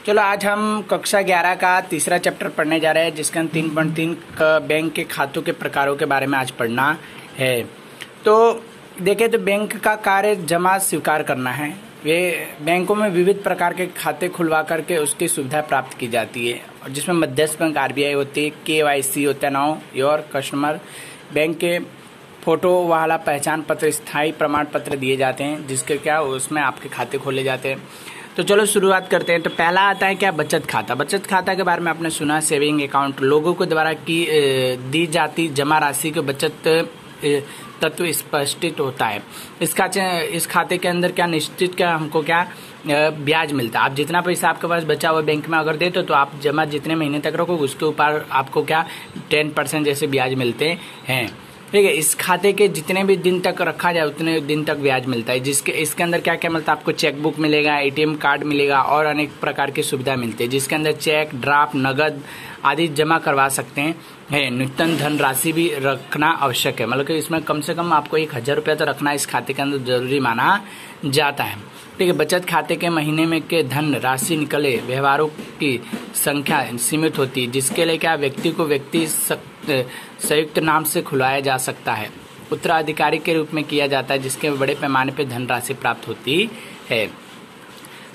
चलो आज हम कक्षा 11 का तीसरा चैप्टर पढ़ने जा रहे हैं, जिसके अंदर 3.3 का बैंक के खातों के प्रकारों के बारे में आज पढ़ना है। तो देखें तो बैंक का कार्य जमा स्वीकार करना है। वे बैंकों में विविध प्रकार के खाते खुलवा करके उसकी सुविधा प्राप्त की जाती है, और जिसमें मध्यस्थ बैंक RBI होती है, KYC होता है, नाउ योर कस्टमर, बैंक के फोटो वाला पहचान पत्र, स्थायी प्रमाण पत्र दिए जाते हैं, जिसके क्या उसमें आपके खाते खोले जाते हैं। तो चलो शुरुआत करते हैं। तो पहला आता है क्या, बचत खाता। बचत खाता के बारे में आपने सुना, सेविंग अकाउंट, लोगों के द्वारा की दी जाती जमा राशि को बचत तत्व स्पष्टित होता है। इस खाते के अंदर क्या निश्चित क्या हमको क्या ब्याज मिलता है। आप जितना पैसा आपके पास बचा हुआ बैंक में अगर देते तो आप जमा जितने महीने तक रखोगे उसके ऊपर आपको क्या 10% जैसे ब्याज मिलते हैं। ठीक है, इस खाते के जितने भी दिन तक रखा जाए उतने दिन तक ब्याज मिलता है। जिसके इसके अंदर क्या क्या मिलता है, आपको चेकबुक मिलेगा, ATM कार्ड मिलेगा और अनेक प्रकार की सुविधा मिलती है, जिसके अंदर चेक, ड्राफ्ट, नगद आदि जमा करवा सकते हैं। न्यूनतम धन राशि भी रखना आवश्यक है, मतलब कि इसमें कम से कम आपको 1000 रुपया तो रखना इस खाते के अंदर जरूरी माना जाता है। ठीक है, बचत खाते के महीने में के धन राशि निकले व्यवहारों की संख्या सीमित होती है, जिसके लिए क्या व्यक्ति को संयुक्त नाम से खुलवाया जा सकता है। उत्तराधिकारी के रूप में किया जाता है, जिसके बड़े पैमाने पर धनराशि प्राप्त होती है।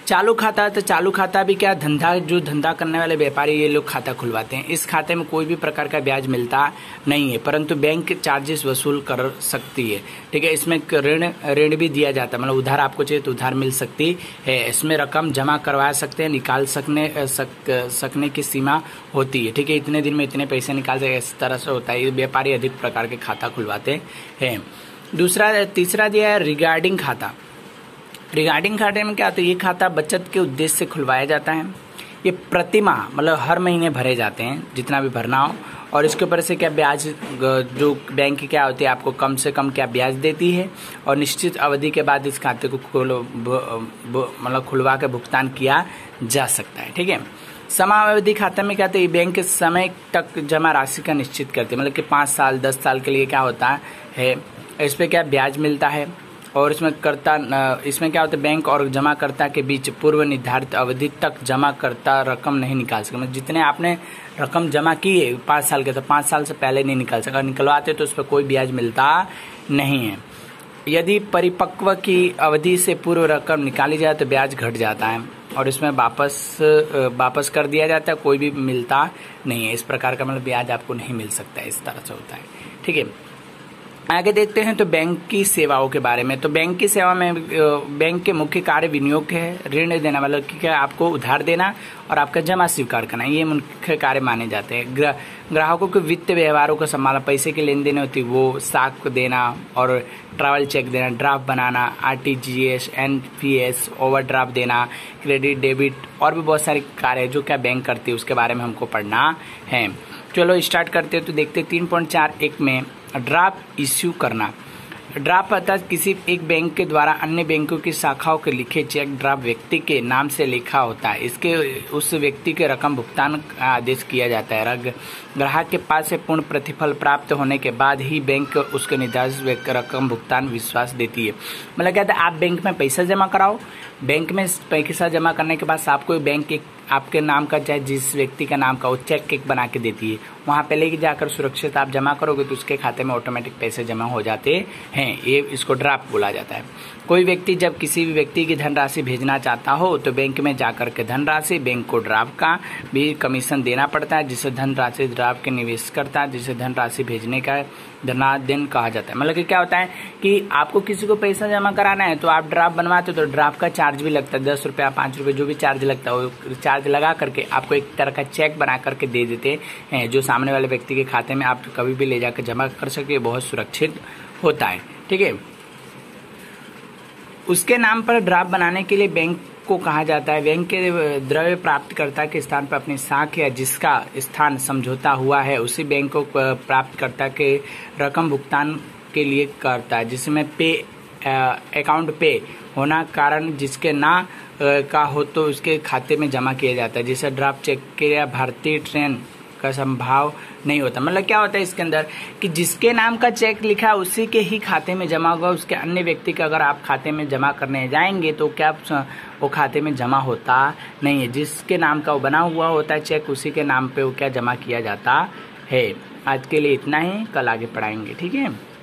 चालू खाता, तो चालू खाता भी क्या धंधा करने वाले व्यापारी ये लोग खाता खुलवाते हैं। इस खाते में कोई भी प्रकार का ब्याज मिलता नहीं है, परंतु बैंक चार्जेस वसूल कर सकती है। ठीक है, इसमें ऋण भी दिया जाता है, मतलब उधार आपको चाहिए तो उधार मिल सकती है। इसमें रकम जमा करवा सकते हैं, निकाल सकने की सीमा होती है। ठीक है, इतने दिन में इतने पैसे निकाल सकते, इस तरह से होता है। व्यापारी अधिक प्रकार के खाता खुलवाते हैं। तीसरा दिया है रिगार्डिंग खाता। रिगार्डिंग खाते में क्या होता है, ये खाता बचत के उद्देश्य से खुलवाया जाता है। ये प्रतिमाह मतलब हर महीने भरे जाते हैं जितना भी भरना हो, और इसके ऊपर से क्या ब्याज जो बैंक की क्या होती है आपको कम से कम क्या ब्याज देती है, और निश्चित अवधि के बाद इस खाते को मतलब खुलवा के भुगतान किया जा सकता है। ठीक है, समावधि खाते में क्या होता है, बैंक समय तक जमा राशि का निश्चित करते हैं, मतलब कि 5 साल 10 साल के लिए क्या होता है, इस पे क्या ब्याज मिलता है। और इसमें क्या होता है, बैंक और जमाकर्ता के बीच पूर्व निर्धारित अवधि तक जमाकर्ता रकम नहीं निकाल सकता। मतलब जितने आपने रकम जमा की है 5 साल के, तो 5 साल से पहले नहीं निकाल सकता। निकलवाते तो उस पर कोई ब्याज मिलता नहीं है। यदि परिपक्व की अवधि से पूर्व रकम निकाली जाए तो ब्याज घट जाता है, और इसमें वापस कर दिया जाता है, कोई भी मिलता नहीं है। इस प्रकार का मतलब ब्याज आपको नहीं मिल सकता है, इस तरह से होता है। ठीक है, आगे देखते हैं तो बैंक की सेवाओं के बारे में। तो बैंक की सेवा में बैंक के मुख्य कार्य विनियोग है, ऋण देना, मतलब कि क्या आपको उधार देना और आपका जमा स्वीकार करना, ये मुख्य कार्य माने जाते हैं। ग्राहकों के वित्त व्यवहारों को संभालना, पैसे की लेन देन होती है वो साख देना और ट्रैवल चेक देना, ड्राफ्ट बनाना, RTGS, NPS, ओवरड्राफ्ट देना, क्रेडिट डेबिट और भी बहुत सारे कार्य जो क्या बैंक करती है उसके बारे में हमको पढ़ना है। चलो स्टार्ट करते हैं। तो देखते 3.4.1 में ड्राफ्ट इश्यू करना। ड्राफ्ट अर्थात किसी एक बैंक के द्वारा अन्य बैंकों की शाखाओं के लिखे चेक ड्राफ्ट व्यक्ति के नाम से लिखा होता है। इसके उस व्यक्ति के रकम भुगतान का आदेश किया जाता है। ग्राहक के पास से पूर्ण प्रतिफल प्राप्त होने के बाद ही बैंक उसके निर्धारित रकम भुगतान विश्वास देती है। मतलब कहते हैं आप बैंक में पैसा जमा कराओ, बैंक में पैसा जमा करने के बाद आपको बैंक एक आपके नाम का चाहे जिस व्यक्ति का नाम का वो चेक एक बना के देती है, वहाँ पे लेके जाकर सुरक्षित आप जमा करोगे तो उसके खाते में ऑटोमेटिक पैसे जमा हो जाते हैं। ये इसको ड्राफ्ट बोला जाता है। कोई व्यक्ति जब किसी भी व्यक्ति की धनराशि भेजना चाहता हो तो बैंक में जाकर के धनराशि, बैंक को ड्राफ्ट का भी कमीशन देना पड़ता है, जिसे धनराशि ड्राफ्ट के निवेश करता है, जिसे धनराशि भेजने का धनादेन कहा जाता है। मतलब कि क्या होता है कि आपको किसी को पैसा जमा कराना है तो आप ड्राफ्ट बनवाते हो तो ड्राफ्ट का चार्ज भी लगता है, 10 रुपया 5 रुपये जो भी चार्ज लगता है वो चार्ज लगा करके आपको एक तरह का चेक बना करके दे देते हैं, जो सामने वाले व्यक्ति के खाते में आप कभी भी ले जाकर जमा कर सके, बहुत सुरक्षित होता है। ठीक है, उसके नाम पर ड्राफ्ट बनाने के लिए बैंक को कहा जाता है। बैंक के द्रव्य प्राप्तकर्ता के स्थान पर अपनी साख या जिसका स्थान समझौता हुआ है उसी बैंक को प्राप्तकर्ता के रकम भुगतान के लिए करता है, जिसमें अकाउंट पे होना कारण जिसके ना का हो तो उसके खाते में जमा किया जाता है। जैसे ड्राफ्ट चेक के या भारतीय ट्रेन का संभाव नहीं होता। मतलब क्या होता है इसके अंदर कि जिसके नाम का चेक लिखा है उसी के ही खाते में जमा होगा, उसके अन्य व्यक्ति का अगर आप खाते में जमा करने जाएंगे तो क्या वो खाते में जमा होता नहीं है। जिसके नाम का वो बना हुआ होता है चेक उसी के नाम पे वो क्या जमा किया जाता है। आज के लिए इतना ही, कल आगे पढ़ाएंगे, ठीक है।